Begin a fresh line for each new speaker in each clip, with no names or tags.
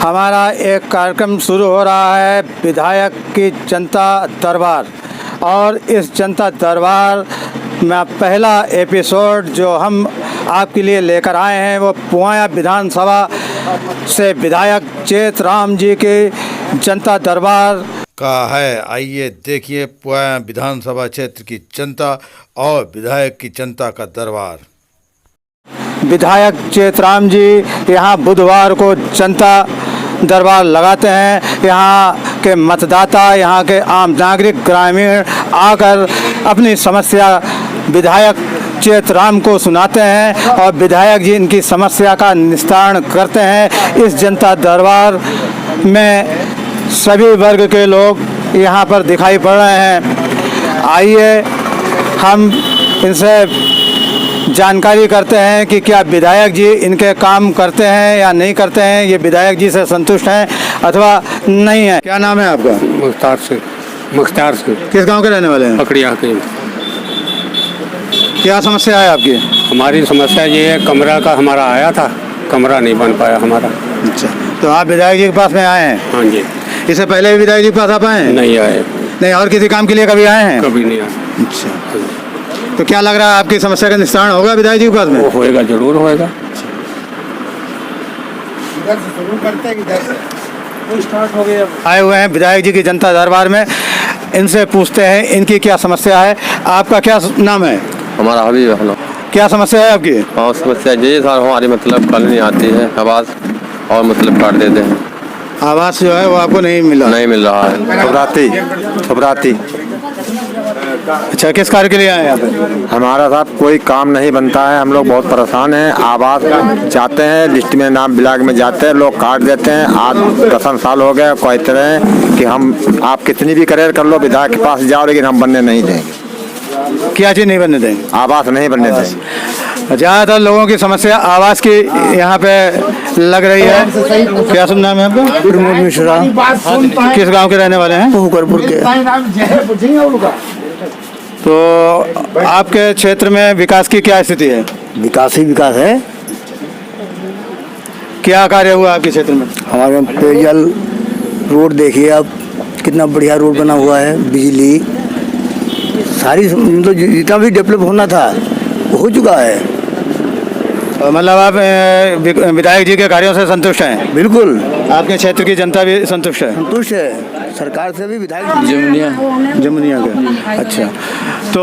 हमारा एक कार्यक्रम शुरू हो रहा है, विधायक की जनता दरबार। और इस जनता दरबार में पहला एपिसोड जो हम आपके लिए लेकर आए हैं वो पुआया विधानसभा से विधायक चेतराम जी के जनता दरबार का है। आइए देखिए पुआया विधानसभा क्षेत्र की जनता और विधायक की जनता का दरबार। विधायक चेतराम जी यहाँ बुधवार को जनता दरबार लगाते हैं। यहाँ के मतदाता, यहाँ के आम नागरिक, ग्रामीण आकर अपनी समस्या विधायक चेतराम को सुनाते हैं और विधायक जी इनकी समस्या का निस्तारण करते हैं। इस जनता दरबार में सभी वर्ग के लोग यहाँ पर दिखाई पड़ रहे हैं। आइए हम इनसे जानकारी करते हैं कि क्या विधायक जी इनके काम करते हैं या नहीं करते हैं, ये विधायक जी से संतुष्ट हैं अथवा नहीं है। क्या नाम है आपका?
मुख्तार सिंह।
किस गांव के रहने वाले हैं?
पकड़िया के।
क्या समस्या है आपकी?
हमारी समस्या ये है, कमरा का हमारा आया था, कमरा नहीं बन पाया हमारा।
अच्छा, तो आप विधायक जी के पास में आए हैं?
हाँ जी।
इससे पहले भी विधायक जी के पास आप आए हैं?
नहीं आए।
नहीं, और किसी काम के लिए कभी आए हैं?
कभी नहीं आए।
अच्छा, तो क्या लग रहा है आपकी समस्या का निस्तारण होगा विधायक जी के पास में?
वो होएगा, जरूर होएगा।
आए हुए हैं विधायक जी की जनता दरबार में, इनसे पूछते हैं इनकी क्या समस्या है। आपका क्या नाम है?
हमारा हबीब है।
क्या समस्या है आपकी?
हाँ, समस्या ये सर हमारी मतलब कल नहीं आती है आवाज़ और मतलब काट देते हैं।
आवास जो है वो आपको नहीं मिल
रहा है।
घबराती। अच्छा, किस कार्य के लिए आए हैं यहाँ पे?
हमारा साहब कोई काम नहीं बनता है, हम लोग बहुत परेशान हैं। आवास जाते हैं, लिस्ट में नाम ब्लॉक में जाते हैं, लोग काट देते हैं। आज 10 साल हो गए, कहते हैं कि हम आप कितनी भी करेर कर लो, विधायक के पास जाओ, लेकिन हम बनने नहीं देंगे।
क्या चीज़ नहीं बनने देंगे?
आवास नहीं बनने देंगे।
ज़्यादातर लोगों की समस्या आवास की यहाँ पे लग रही है। क्या सुन नाम है आपका?
प्रमोद मिश्रा।
किस गांव के रहने वाले हैं?
हुकरपुर के।
तो आपके क्षेत्र में विकास की क्या स्थिति है?
विकास ही विकास है।
क्या कार्य हुआ आपके क्षेत्र में?
हमारे पेयजल, रोड देखिए आप, कितना बढ़िया रोड बना हुआ है, बिजली, सारी मतलब जितना भी डेवलप होना था वो हो चुका है।
मतलब आप विधायक जी के कार्यों से संतुष्ट हैं?
बिल्कुल।
आपके क्षेत्र की जनता भी संतुष्ट है?
संतुष्ट है, सरकार से भी, विधायक
जमुनिया के। अच्छा, तो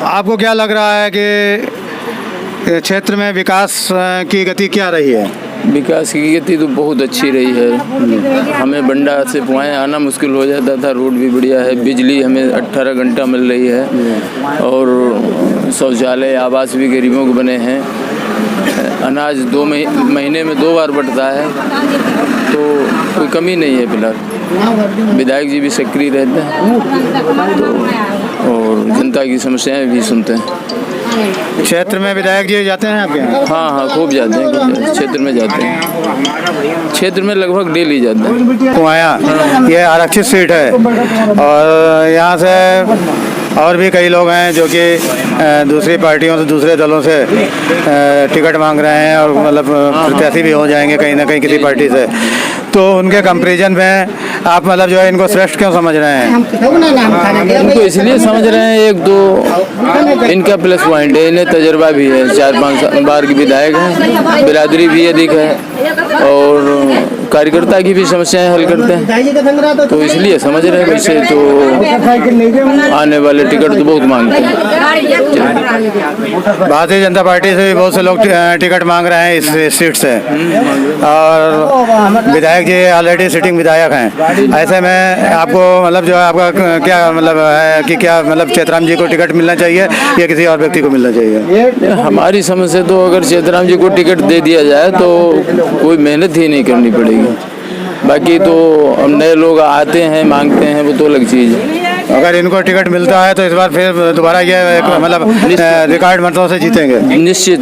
आपको क्या लग रहा है कि क्षेत्र में विकास की गति क्या रही है?
विकास की गति तो बहुत अच्छी रही है। हमें बंडा से पुआया आना मुश्किल हो जाता था, रोड भी बढ़िया है, बिजली हमें 18 घंटा मिल रही है और शौचालय, आवास भी गरीबों को बने हैं। अनाज 2 महीने में 2 बार बढ़ता है, तो कोई कमी नहीं है फिलहाल। विधायक जी भी सक्रिय रहते हैं तो और जनता की समस्याएं भी सुनते हैं।
क्षेत्र में विधायक जी जाते हैं आपके यहाँ?
हाँ, खूब जाते हैं, क्षेत्र में जाते हैं। क्षेत्र में लगभग डेली जाते हैं।
पुआया ये आरक्षित सीट है और यहाँ से और भी कई लोग हैं जो कि दूसरी पार्टियों से, दूसरे दलों से टिकट मांग रहे हैं और मतलब प्रत्याशी भी हो जाएंगे कहीं ना कहीं किसी पार्टी से। तो उनके कंपैरिजन में आप मतलब जो है इनको श्रेष्ठ क्यों समझ रहे हैं?
इनको इसलिए समझ रहे हैं, 1-2 इनका प्लस पॉइंट है, इन्हें तजर्बा भी है, 4-5 बार की विधायक हैं, बिरादरी भी अधिक है और कार्यकर्ता की भी समस्याएं हल करते हैं, तो इसलिए समझ रहे हैं। वैसे तो आने वाले टिकट तो बहुत मांगते हैं।
भारतीय जनता पार्टी से भी बहुत से लोग टिकट मांग रहे हैं इस सीट से और विधायक जी ऑलरेडी सिटिंग विधायक हैं। ऐसे में आपको मतलब जो है आपका क्या मतलब है कि क्या मतलब चेतराम जी को टिकट मिलना चाहिए या किसी और व्यक्ति को मिलना चाहिए?
हमारी समझ से तो अगर चेतराम जी को टिकट दे दिया जाए तो कोई मेहनत ही नहीं करनी पड़ेगी। बाकी तो नए लोग आते हैं, मांगते हैं, वो तो अलग चीज़ है।
अगर इनको टिकट मिलता है तो इस बार फिर दोबारा ये मतलब रिकॉर्ड मतों से जीतेंगे?
निश्चित,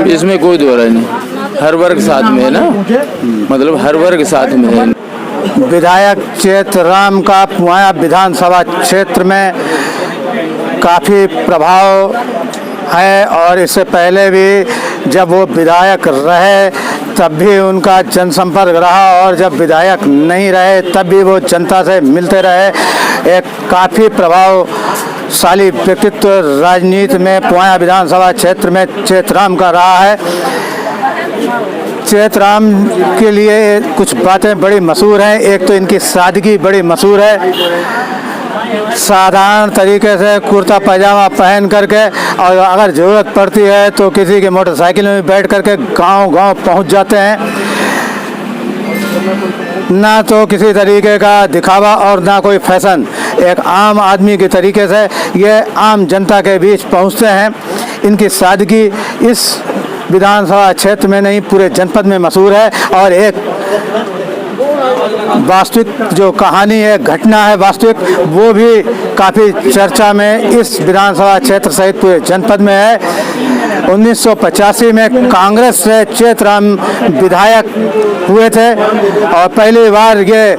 इसमें कोई दो राय नहीं। हर वर्ग साथ में है ना, मतलब हर वर्ग साथ में है।
विधायक चेतराम का पुआया विधानसभा क्षेत्र में काफ़ी प्रभाव है और इससे पहले भी जब वो विधायक रहे तब भी उनका जनसंपर्क रहा और जब विधायक नहीं रहे तब भी वो जनता से मिलते रहे। एक काफ़ी प्रभावशाली व्यक्तित्व राजनीति में पुआया विधानसभा क्षेत्र में चेतराम का रहा है। चेतराम के लिए कुछ बातें बड़ी मशहूर हैं। एक तो इनकी सादगी बड़ी मशहूर है। साधारण तरीके से कुर्ता पैजामा पहन करके और अगर ज़रूरत पड़ती है तो किसी के मोटरसाइकिल में बैठ करके गांव-गांव पहुंच जाते हैं। ना तो किसी तरीके का दिखावा और ना कोई फैशन, एक आम आदमी के तरीके से ये आम जनता के बीच पहुंचते हैं। इनकी सादगी इस विधानसभा क्षेत्र में नहीं पूरे जनपद में मशहूर है। और एक वास्तविक जो कहानी है, घटना है वास्तविक, वो भी काफ़ी चर्चा में इस विधानसभा क्षेत्र सहित पूरे जनपद में है। 1985 में कांग्रेस से चेतराम विधायक हुए थे और पहली बार ये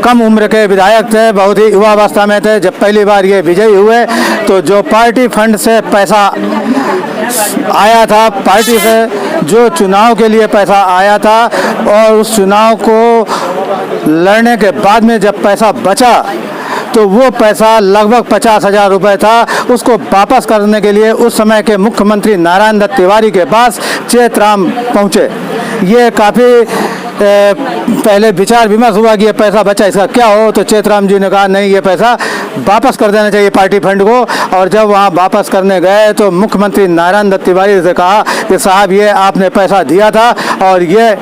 कम उम्र के विधायक थे, बहुत ही युवावस्था में थे। जब पहली बार ये विजयी हुए तो जो पार्टी फंड से पैसा आया था, पार्टी से जो चुनाव के लिए पैसा आया था और उस चुनाव को लड़ने के बाद में जब पैसा बचा तो वो पैसा लगभग 50,000 रुपये था। उसको वापस करने के लिए उस समय के मुख्यमंत्री नारायण दत्त तिवारी के पास चेतराम पहुँचे। ये काफ़ी पहले विचार विमर्श हुआ कि ये पैसा बचा इसका क्या हो, तो चेतराम जी ने कहा नहीं, ये पैसा वापस कर देना चाहिए पार्टी फंड को। और जब वहाँ वापस करने गए तो मुख्यमंत्री नारायण दत्त तिवारी से कहा कि साहब ये आपने पैसा दिया था और ये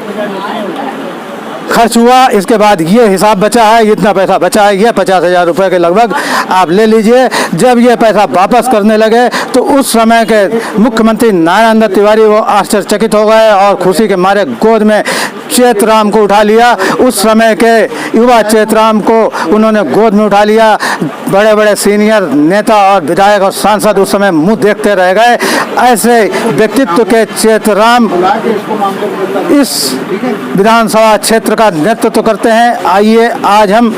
खर्च हुआ, इसके बाद ये हिसाब बचा है, इतना पैसा बचा है, ये 50,000 रुपये के लगभग आप ले लीजिए। जब ये पैसा वापस करने लगे तो उस समय के मुख्यमंत्री नारायण दत्त तिवारी वो आश्चर्यचकित हो गए और खुशी के मारे गोद में चेतराम को उठा लिया। उस समय के युवा चेतराम को उन्होंने गोद में उठा लिया। बड़े बड़े सीनियर नेता और विधायक और सांसद उस समय मुंह देखते रह गए। ऐसे व्यक्तित्व के चेतराम इस विधानसभा क्षेत्र का नेतृत्व करते हैं। आइए आज हम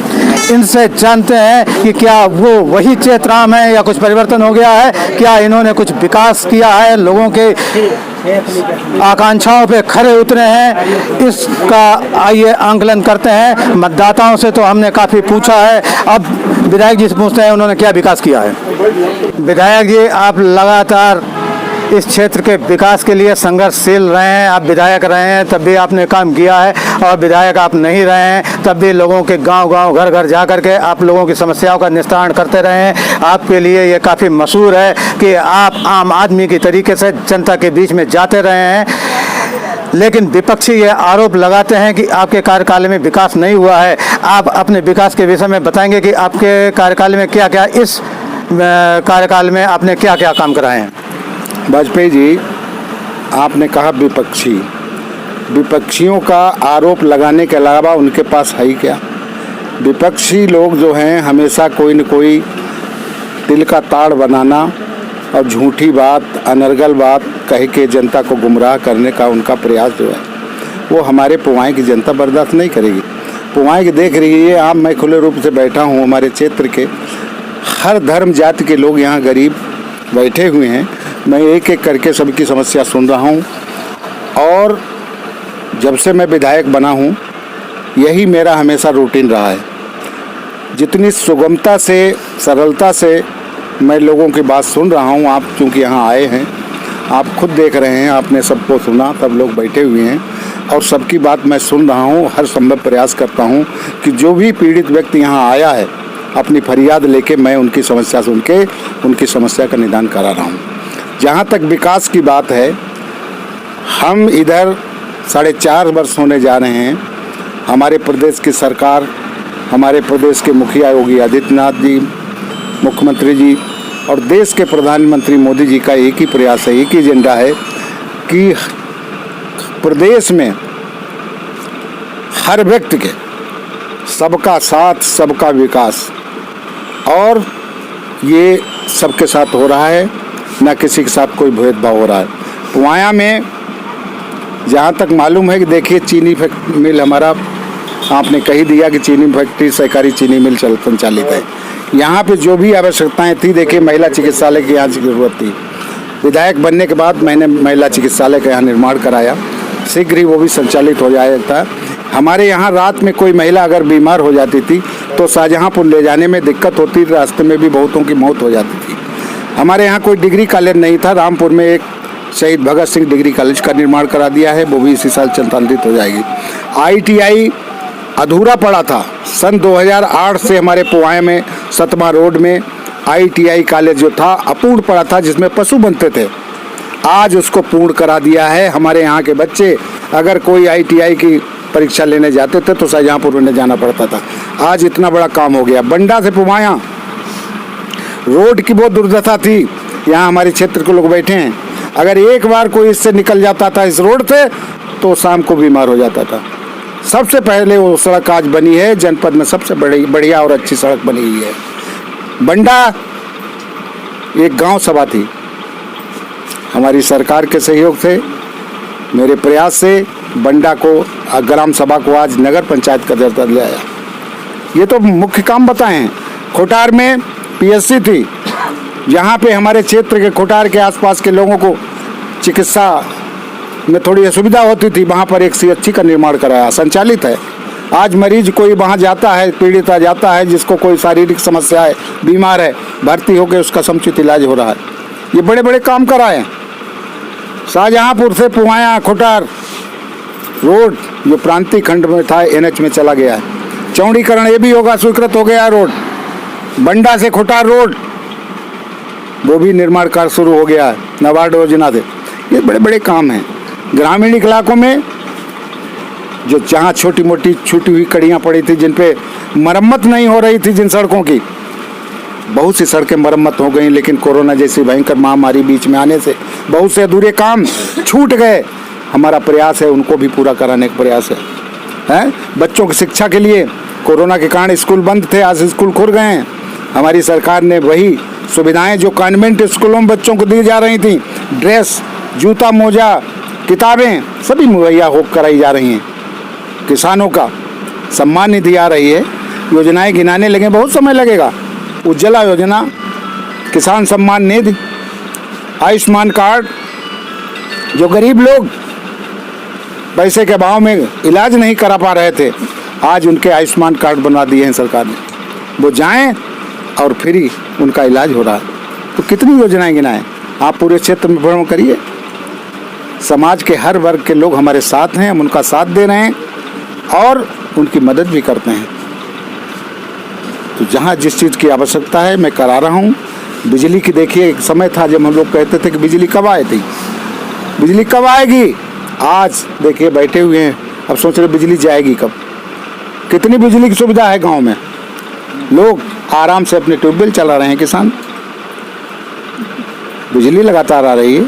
इनसे जानते हैं कि क्या वो वही चेतराम है या कुछ परिवर्तन हो गया है, क्या इन्होंने कुछ विकास किया है, लोगों के आकांक्षाओं पे खरे उतरे हैं, इसका आइए आंकलन करते हैं। मतदाताओं से तो हमने काफ़ी पूछा है, अब विधायक जी से पूछते हैं उन्होंने क्या विकास किया है। विधायक जी, आप लगातार इस क्षेत्र के विकास के लिए संघर्षशील रहे हैं। आप विधायक रहे हैं तब भी आपने काम किया है और विधायक आप नहीं रहे हैं तब भी लोगों के गांव-गांव घर-घर जा कर के आप लोगों की समस्याओं का निस्तारण करते रहे हैं। आपके लिए ये काफ़ी मशहूर है कि आप आम आदमी की तरीके से जनता के बीच में जाते रहे हैं। लेकिन विपक्षी ये आरोप लगाते हैं कि आपके कार्यकाल में विकास नहीं हुआ है। आप अपने विकास के विषय में बताएंगे कि आपके कार्यकाल में क्या क्या, इस कार्यकाल में आपने क्या क्या काम कराए हैं।
वाजपेयी जी, आपने कहा विपक्षियों का आरोप लगाने के अलावा उनके पास है ही क्या। विपक्षी लोग जो हैं हमेशा कोई न कोई दिल का ताड़ बनाना और झूठी बात, अनर्गल बात कह के जनता को गुमराह करने का उनका प्रयास जो है वो हमारे पुवाएँ की जनता बर्दाश्त नहीं करेगी। पुवाएँ की देख रही है आप, मैं खुले रूप से बैठा हूँ। हमारे क्षेत्र के हर धर्म जाति के लोग यहाँ गरीब बैठे हुए हैं। मैं एक एक करके सबकी समस्या सुन रहा हूँ और जब से मैं विधायक बना हूँ यही मेरा हमेशा रूटीन रहा है। जितनी सुगमता से, सरलता से मैं लोगों की बात सुन रहा हूँ, आप चूँकि यहाँ आए हैं, आप खुद देख रहे हैं, आपने सबको सुना, सब लोग बैठे हुए हैं और सबकी बात मैं सुन रहा हूँ। हर संभव प्रयास करता हूँ कि जो भी पीड़ित व्यक्ति यहाँ आया है अपनी फरियाद लेके मैं उनकी समस्या सुन के उनकी समस्या का निदान करा रहा हूँ। जहाँ तक विकास की बात है, हम इधर 4.5 वर्ष होने जा रहे हैं। हमारे प्रदेश की सरकार, हमारे प्रदेश के मुखिया योगी आदित्यनाथ जी, मुख्यमंत्री जी और देश के प्रधानमंत्री मोदी जी का एक ही प्रयास है, एक ही एजेंडा है कि प्रदेश में हर व्यक्ति के सबका साथ, सबका विकास, और ये सबके साथ हो रहा है, ना किसी के साथ कोई भेदभाव हो रहा है। पुवाया में जहाँ तक मालूम है कि देखिए चीनी मिल हमारा, आपने कही दिया कि चीनी फैक्ट्री सहकारी चीनी मिल संचालित है। यहाँ पे जो भी आवश्यकताएं थी, देखिए महिला चिकित्सालय की यहाँ की ज़रूरत थी। विधायक बनने के बाद मैंने महिला चिकित्सालय का यहाँ निर्माण कराया। शीघ्र ही वो भी संचालित हो जाता। हमारे यहाँ रात में कोई महिला अगर बीमार हो जाती थी तो शाहजहाँपुर ले जाने में दिक्कत होती, रास्ते में भी बहुतों की मौत हो जाती थी। हमारे यहाँ कोई डिग्री कॉलेज नहीं था, रामपुर में एक शहीद भगत सिंह डिग्री कॉलेज का निर्माण करा दिया है, वो भी इसी साल संचालित हो जाएगी। ITI अधूरा पड़ा था, सन 2008 से हमारे पुवाए में सतमा रोड में ITI कॉलेज जो था अपूर्ण पड़ा था, जिसमें पशु बनते थे। आज उसको पूर्ण करा दिया है। हमारे यहाँ के बच्चे अगर कोई ITI की परीक्षा लेने जाते थे तो शाहजहाँपुर में जाना पड़ता था। आज इतना बड़ा काम हो गया। बंडा से पुवाया रोड की बहुत दुर्दशा थी, यहाँ हमारे क्षेत्र के लोग बैठे हैं, अगर एक बार कोई इससे निकल जाता था इस रोड से तो शाम को बीमार हो जाता था। सबसे पहले वो सड़क आज बनी है, जनपद में सबसे बढ़िया और अच्छी सड़क बनी हुई है। बंडा एक गांव सभा थी, हमारी सरकार के सहयोग से, मेरे प्रयास से बंडा को ग्राम सभा को आज नगर पंचायत का दर्जा दिया गया। ये तो मुख्य काम बताएं। खोटार में PSC थी, जहाँ पे हमारे क्षेत्र के खोटार के आसपास के लोगों को चिकित्सा में थोड़ी असुविधा होती थी, वहाँ पर एक CHC का निर्माण कराया, संचालित है। आज मरीज कोई वहाँ जाता है, पीड़ित जाता है, जिसको कोई शारीरिक समस्या है, बीमार है, भर्ती होकर उसका समुचित इलाज हो रहा है। ये बड़े बड़े काम कराए। शाहजहाँपुर से पुवाया खोटार रोड जो प्रांतीय खंड में था NH में चला गया है। चौड़ीकरण ये भी होगा, स्वीकृत हो गया रोड। बंडा से खोटार रोड वो भी निर्माण कार्य शुरू हो गया है नाबार्ड योजना से। ये बड़े बड़े काम हैं। ग्रामीण इलाकों में जो जहाँ छोटी मोटी छूटी हुई कड़ियाँ पड़ी थी, जिन पे मरम्मत नहीं हो रही थी, जिन सड़कों की, बहुत सी सड़कें मरम्मत हो गई, लेकिन कोरोना जैसी भयंकर महामारी बीच में आने से बहुत से अधूरे काम छूट गए। हमारा प्रयास है उनको भी पूरा कराने का प्रयास है। बच्चों की शिक्षा के लिए कोरोना के कारण स्कूल बंद थे, आज स्कूल खुल गए हैं। हमारी सरकार ने वही सुविधाएं जो कॉन्वेंट स्कूलों में बच्चों को दी जा रही थी, ड्रेस, जूता, मोजा, किताबें सभी मुहैया हो कराई जा रही हैं। किसानों का सम्मान निधि आ रही है, योजनाएं गिनाने लगे बहुत समय लगेगा। उज्ज्वला योजना, किसान सम्मान निधि, आयुष्मान कार्ड, जो गरीब लोग पैसे के अभाव में इलाज नहीं करा पा रहे थे, आज उनके आयुष्मान कार्ड बनवा दिए हैं सरकार ने। वो जाएं और फ्री उनका इलाज हो रहा है। तो कितनी योजनाएं गिनाएं, आप पूरे क्षेत्र में भ्रमण करिए। समाज के हर वर्ग के लोग हमारे साथ हैं, हम उनका साथ दे रहे हैं और उनकी मदद भी करते हैं। तो जहाँ जिस चीज़ की आवश्यकता है मैं करा रहा हूँ। बिजली की देखिए, एक समय था जब हम लोग कहते थे कि बिजली कब आएगी, बिजली कब आएगी। आज देखिए बैठे हुए हैं, अब सोच रहे बिजली जाएगी कब। कितनी बिजली की सुविधा है गांव में, लोग आराम से अपने ट्यूबवेल चला रहे हैं। किसान, बिजली लगातार आ रही है।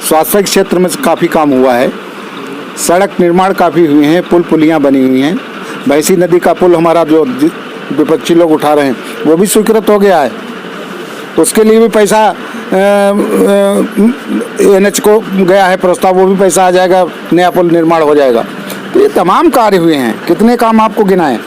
स्वास्थ्य क्षेत्र में काफ़ी काम हुआ है, सड़क निर्माण काफ़ी हुए हैं, पुल पुलियाँ बनी हुई हैं। भैंसी नदी का पुल हमारा जो विपक्षी लोग उठा रहे हैं वो भी स्वीकृत हो गया है, उसके लिए भी पैसा NH को गया है प्रस्ताव, वो भी पैसा आ जाएगा, नया पुल निर्माण हो जाएगा। तो ये तमाम कार्य हुए हैं। कितने काम आपको गिनाएं,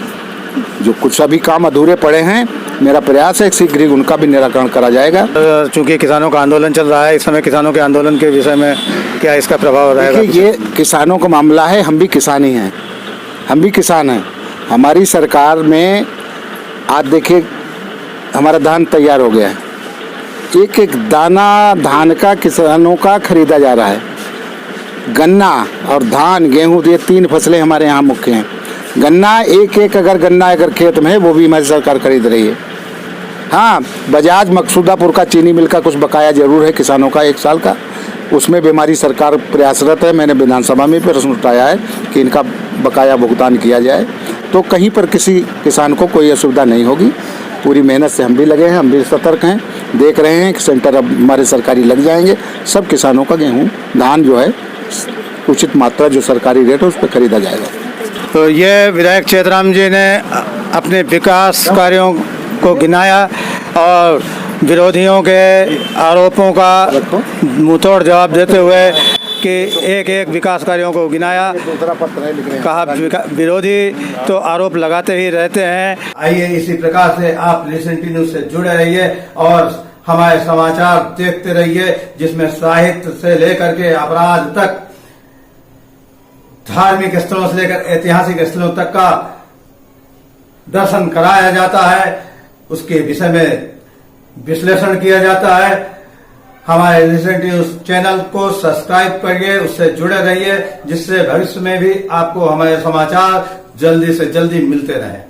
जो कुछ अभी काम अधूरे पड़े हैं, मेरा प्रयास है शीघ्र ही उनका भी निराकरण करा जाएगा।
चूँकि किसानों का आंदोलन चल रहा है इस समय, किसानों के आंदोलन के विषय में क्या इसका प्रभाव रहेगा?
ये किसानों का मामला है, हम भी किसान ही हैं, हम भी किसान हैं। हमारी सरकार में आज देखिए हमारा धान तैयार हो गया है, एक एक दाना धान का किसानों का खरीदा जा रहा है। गन्ना और धान, गेहूँ, ये 3 फसलें हमारे यहाँ मुख्य हैं। गन्ना एक एक अगर गन्ना अगर खेत में है वो भी हमारी सरकार खरीद रही है। हाँ, बजाज मकसूदापुर का चीनी मिल का कुछ बकाया जरूर है किसानों का 1 साल का, उसमें भी हमारी सरकार प्रयासरत है। मैंने विधानसभा में प्रश्न उठाया है कि इनका बकाया भुगतान किया जाए, तो कहीं पर किसी किसान को कोई असुविधा नहीं होगी। पूरी मेहनत से हम भी लगे हैं, हम भी सतर्क हैं, देख रहे हैं कि सेंटर अब हमारे सरकारी लग जाएंगे। सब किसानों का गेहूँ, धान जो है उचित मात्रा जो सरकारी रेट है उस पर खरीदा जाएगा।
तो ये विधायक चेतराम जी ने अपने विकास कार्यों को गिनाया और विरोधियों के आरोपों का मुंहतोड़ जवाब देते हुए कि एक एक विकास कार्यों को गिनाया। कहा विरोधी तो आरोप लगाते ही रहते हैं। आइए इसी प्रकार से आप लिसन टी न्यूज़ से जुड़े रहिए और हमारे समाचार देखते रहिए, जिसमें साहित्य से लेकर के अपराध तक धार्मिक स्थलों से लेकर ऐतिहासिक स्थलों तक का दर्शन कराया जाता है, उसके विषय में विश्लेषण किया जाता है। हमारे रिसेंट न्यूज चैनल को सब्सक्राइब करिए, उससे जुड़े रहिए, जिससे भविष्य में भी आपको हमारे समाचार जल्दी से जल्दी मिलते रहें।